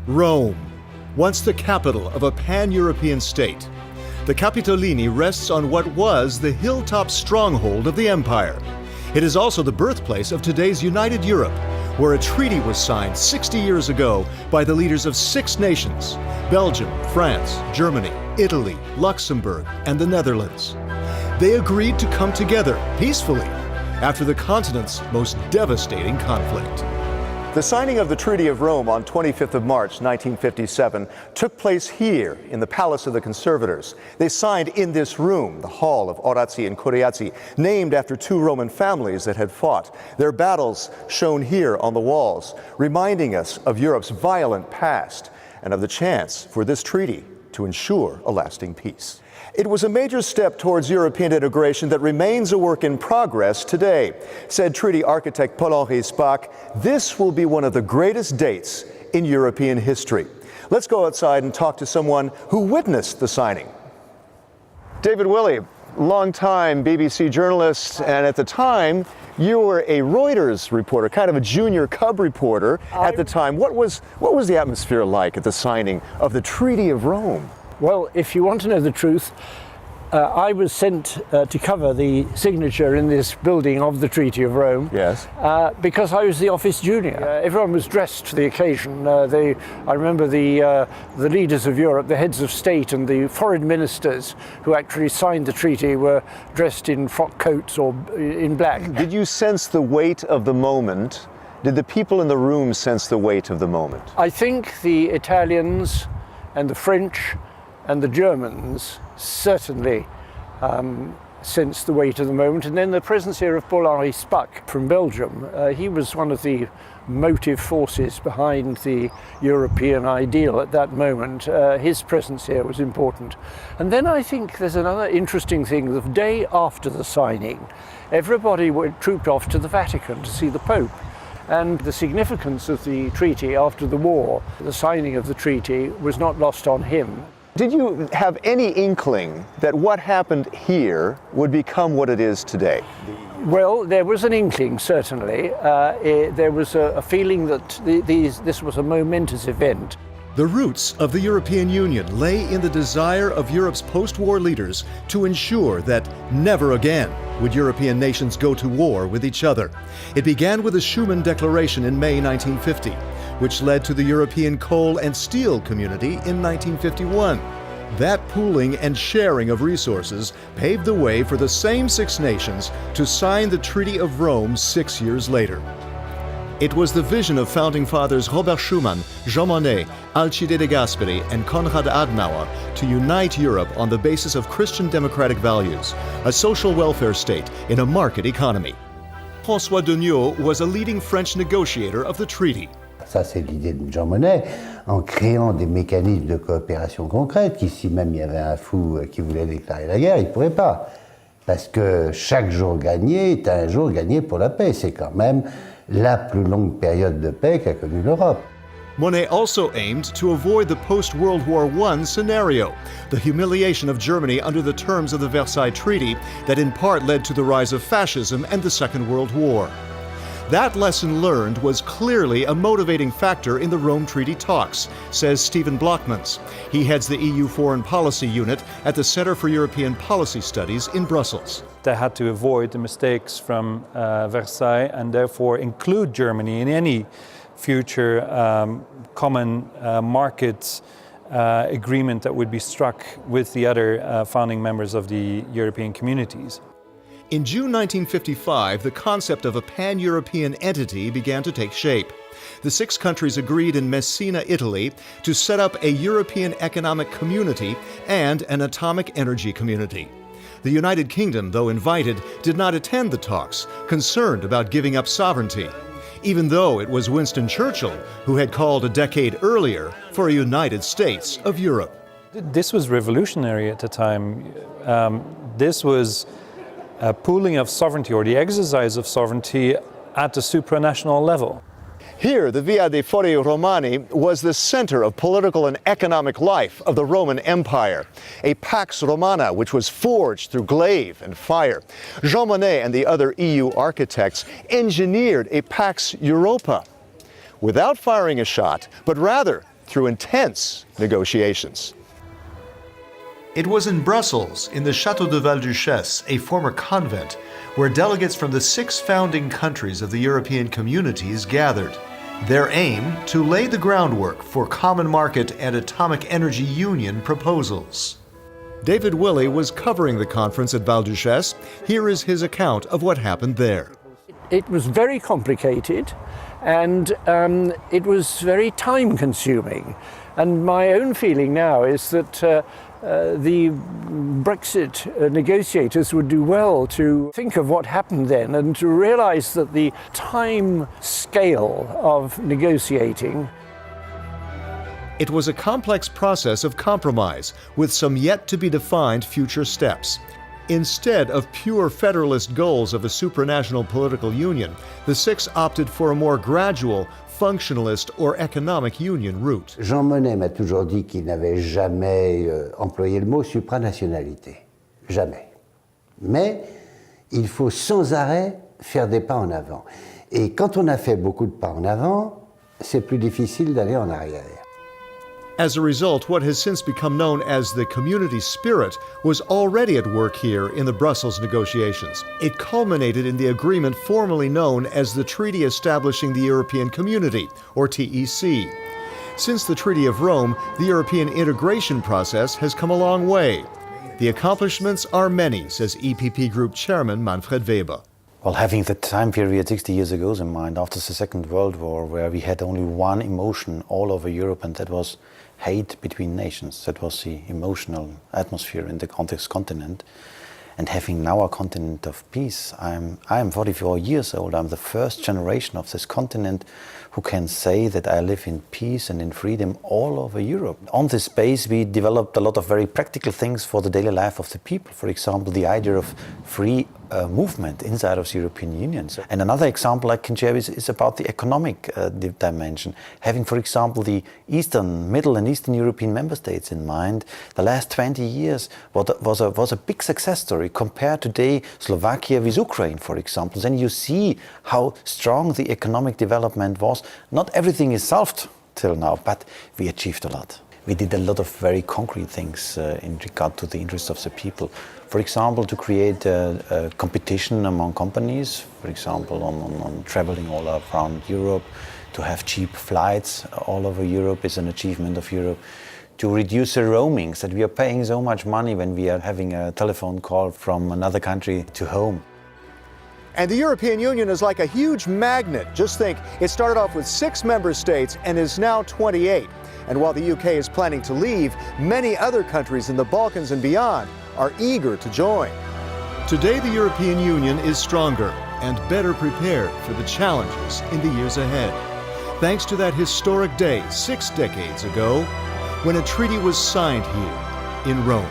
Rome, once the capital of a pan-European state. The Capitolini rests on what was the hilltop stronghold of the empire. It is also the birthplace of today's United Europe, where a treaty was signed 60 years ago by the leaders of 6 nations: Belgium, France, Germany, Italy, Luxembourg, and the Netherlands. They agreed to come together peacefully after the continent's most devastating conflict. The signing of the Treaty of Rome on 25th of March 1957 took place here in the Palace of the Conservators. They signed in this room, the Hall of Orazzi and Coriazzi, named after 2 Roman families that had fought. Their battles shown here on the walls, reminding us of Europe's violent past and of the chance for this treaty to ensure a lasting peace. It was a major step towards European integration that remains a work in progress today. Said treaty architect Paul-Henri Spaak, this will be one of the greatest dates in European history. Let's go outside and talk to someone who witnessed the signing. David Willey, longtime BBC journalist, and at the time, you were a Reuters reporter, kind of a junior cub reporter at the time. What was the atmosphere like at the signing of the Treaty of Rome? Well, if you want to know the truth, I was sent to cover the signature in this building of the Treaty of Rome. Yes. Because I was the office junior. Everyone was dressed for the occasion. I remember the leaders of Europe, the heads of state and the foreign ministers who actually signed the treaty were dressed in frock coats or in black. Did you sense the weight of the moment? Did the people in the room sense the weight of the moment? I think the Italians and the French and the Germans certainly sensed the weight of the moment. And then the presence here of Paul-Henri Spaak from Belgium. He was one of the motive forces behind the European ideal at that moment. His presence here was important. And then I think there's another interesting thing. The day after the signing, everybody trooped off to the Vatican to see the Pope. And the significance of the treaty after the war, the signing of the treaty, was not lost on him. Did you have any inkling that what happened here would become what it is today? Well, there was an inkling, certainly. There was a feeling that this was a momentous event. The roots of the European Union lay in the desire of Europe's post-war leaders to ensure that never again would European nations go to war with each other. It began with the Schuman Declaration in May 1950, which led to the European Coal and Steel Community in 1951. That pooling and sharing of resources paved the way for the same 6 nations to sign the Treaty of Rome 6 years later. It was the vision of founding fathers Robert Schuman, Jean Monnet, Alcide de Gasperi, and Konrad Adenauer to unite Europe on the basis of Christian democratic values, a social welfare state in a market economy. François Degnaud was a leading French negotiator of the treaty. Ça, c'est l'idée de Jean Monnet, en créant des mécanismes de coopération concrète, qu'ici même il y avait un fou qui voulait déclarer la guerre, il ne pourrait pas. Parce que chaque jour gagné est un jour gagné pour la paix. C'est quand même la plus longue période de paix qu'a connue l'Europe. Monnet also aimed to avoid the post-World War I scenario, the humiliation of Germany under the terms of the Versailles Treaty that in part led to the rise of fascism and the Second World War. That lesson learned was clearly a motivating factor in the Rome Treaty talks, says Stephen Blockmans. He heads the EU Foreign Policy Unit at the Center for European Policy Studies in Brussels. They had to avoid the mistakes from Versailles and therefore include Germany in any future common market agreement that would be struck with the other founding members of the European communities. In June 1955, the concept of a pan-European entity began to take shape. The 6 countries agreed in Messina, Italy, to set up a European Economic Community and an Atomic Energy Community. The United Kingdom, though invited, did not attend the talks, concerned about giving up sovereignty, even though it was Winston Churchill who had called a decade earlier for a United States of Europe. This was revolutionary at the time. This was a pooling of sovereignty, or the exercise of sovereignty at the supranational level. Here, the Via dei Fori Romani was the center of political and economic life of the Roman Empire, a Pax Romana which was forged through glaive and fire. Jean Monnet and the other EU architects engineered a Pax Europa without firing a shot, but rather through intense negotiations. It was in Brussels, in the Château de Val-Duchesse, a former convent, where delegates from the 6 founding countries of the European communities gathered. Their aim, to lay the groundwork for common market and atomic energy union proposals. David Willey was covering the conference at Val-Duchesse. Here is his account of what happened there. It was very complicated, and it was very time-consuming. And my own feeling now is that the Brexit negotiators would do well to think of what happened then and to realize that the time scale of negotiating. It was a complex process of compromise with some yet to be defined future steps. Instead of pure federalist goals of a supranational political union, the 6 opted for a more gradual, functionalist or economic union route. Jean Monnet m'a toujours dit qu'il n'avait jamais employé le mot supranationalité. Jamais. Mais il faut sans arrêt faire des pas en avant. Et quand on a fait beaucoup de pas en avant, c'est plus difficile d'aller en arrière. As a result, what has since become known as the community spirit was already at work here in the Brussels negotiations. It culminated in the agreement formerly known as the Treaty Establishing the European Community, or TEC. Since the Treaty of Rome, the European integration process has come a long way. The accomplishments are many, says EPP Group Chairman Manfred Weber. Well, having the time period 60 years ago in mind, after the Second World War, where we had only one emotion all over Europe, and that was hate between nations. That was the emotional atmosphere on this continent. And having now a continent of peace, I am 44 years old. I'm the first generation of this continent who can say that I live in peace and in freedom all over Europe. On this base, we developed a lot of very practical things for the daily life of the people. For example, the idea of free movement inside of the European Union. And another example I can share is about the economic dimension. Having, for example, the Eastern, Middle and Eastern European member states in mind, the last 20 years was a big success story. Compare today Slovakia with Ukraine, for example. Then you see how strong the economic development was. Not everything is solved till now, but we achieved a lot. We did a lot of very concrete things in regard to the interests of the people. For example, to create a competition among companies, for example, on traveling all around Europe, to have cheap flights all over Europe is an achievement of Europe. To reduce the roamings, that we are paying so much money when we are having a telephone call from another country to home. And the European Union is like a huge magnet. Just think, it started off with 6 member states and is now 28. And while the UK is planning to leave, many other countries in the Balkans and beyond are eager to join. Today, the European Union is stronger and better prepared for the challenges in the years ahead. Thanks to that historic day 6 decades ago, when a treaty was signed here in Rome.